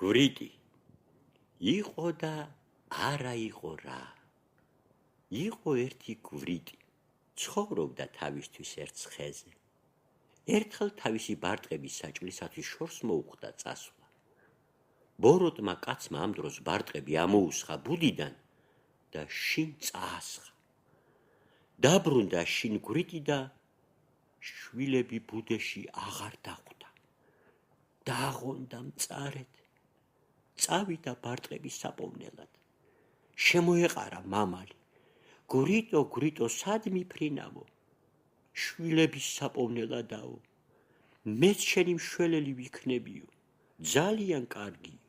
გურიტი იყო და არა იყო რა. იყო ერთი გურიტი, ცხოვრობდა თავისთვის ერთ ხეზე. ერთხელ თავისი ბარტყების საჭმლისათვის შორს მოუხდა წასვლა. ბოროტმა კაცმა ამ დროს ბარტყები ამოუსხა ბუდიდან და შინ წაასხა. დაბრუნდა შინ გურიტი და შვილები ბუდეში აღარ დახვდა. დააღონდა მწარედ. წავიდა ბარტყების საპოვნელად. შემოეყარა მამალი. გურიტო, გურიტო, სად მიფრინავო? შვილების საპოვნელადაო. მეც შენი მშველელი ვიქნებიო. ძალიან კარგიო.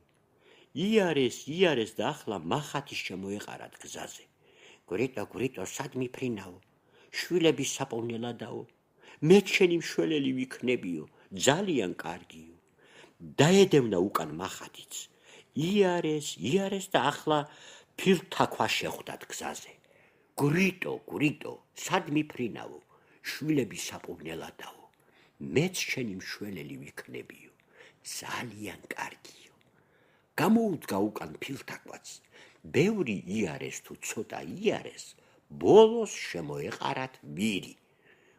იარეს და ახლა მახათი შემოეყარათ გზაზე. გურიტო, გურიტო, სად მიფრინავო? შვილების საპოვნელადაო. მეც შენი მშველელი ვიქნებიო. ძალიან კარგიო. დაედევნა უკან მახათიც. იარეს და ახლა ფილთაქვა შეხვდათ გზაზე. გურიტო, გურიტო, სად მიფრინავო? შვილების საპოვნელადაო. მეც შენი მშველელი ვიქნებიო. ძალიან კარგიო. გამოუდგა უკან ფილთაქვაც. ბევრი იარეს თუ ცოტა იარეს, ბოლოს შემოეყარათ ვირი.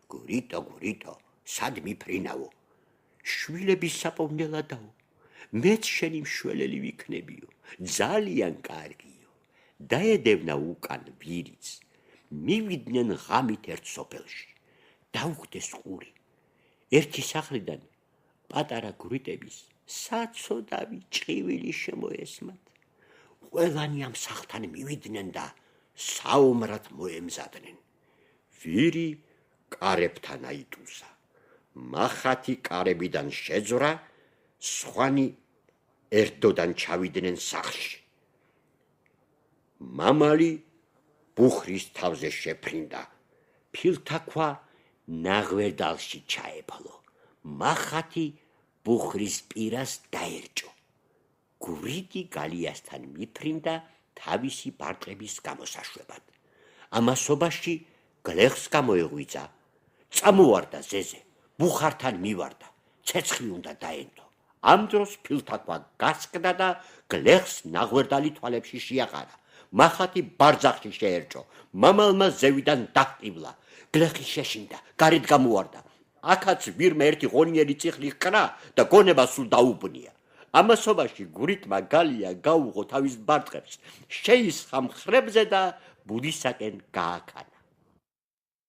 გურიტო, გურიტო, სად მიფრინავო? შვილების საპოვნელადაო. მეც შენი მშველელი ვიქნებიო. ძალიან კარგიო. დაედევნა უკან ვირიც. მივიდნენ ღამით ერთ სოფელში. დაუხდეს ყური. ერთი სახლიდან პატარა გურიტების საცოდავი ჭყივილი შემოესმათ. ყველანი ამ სახლთან მივიდნენ და საომრად მოემზადნენ. ვირი კარებთან აიტუზა. მახათი კარებიდან შეძვრა, სხვანი ერთდოდან ჩავიდნენ სახლში. მამალი ბუხრის თავზე შეფრინდა. ფილთაქვა ნაღვერდალში ჩაეფლო. მახათი ბუხრის პირას დაერჭო. გურიტი გალიასთან მიფრინდა თავისი ბარტყების გამოსაშვებად. ამასობაში გლეხს გამოეღვიძა. წამოვარდა ზეზე, ბუხართან მივარდა, ცეცხლი უნდა დაენდო. ამ დროს ფილთაქვა გასკდა და გლეხს ნაღვერდალი თვალებში შეაყარა. მახათი ბარძახში შეერჭო. მამალმა ზევიდან დაჰყივლა. გლეხი შეშინდა, გარეთ გამოვარდა. აქაც ვირმა ერთი ღონიერი წიხლი ჰკრა და გონება სულ დაუბნია. ამასობაში გურიტმა გალია გაუღო თავის ბარტყებს, შეისხა მხრებზე და ბუდისაკენ გააქანა.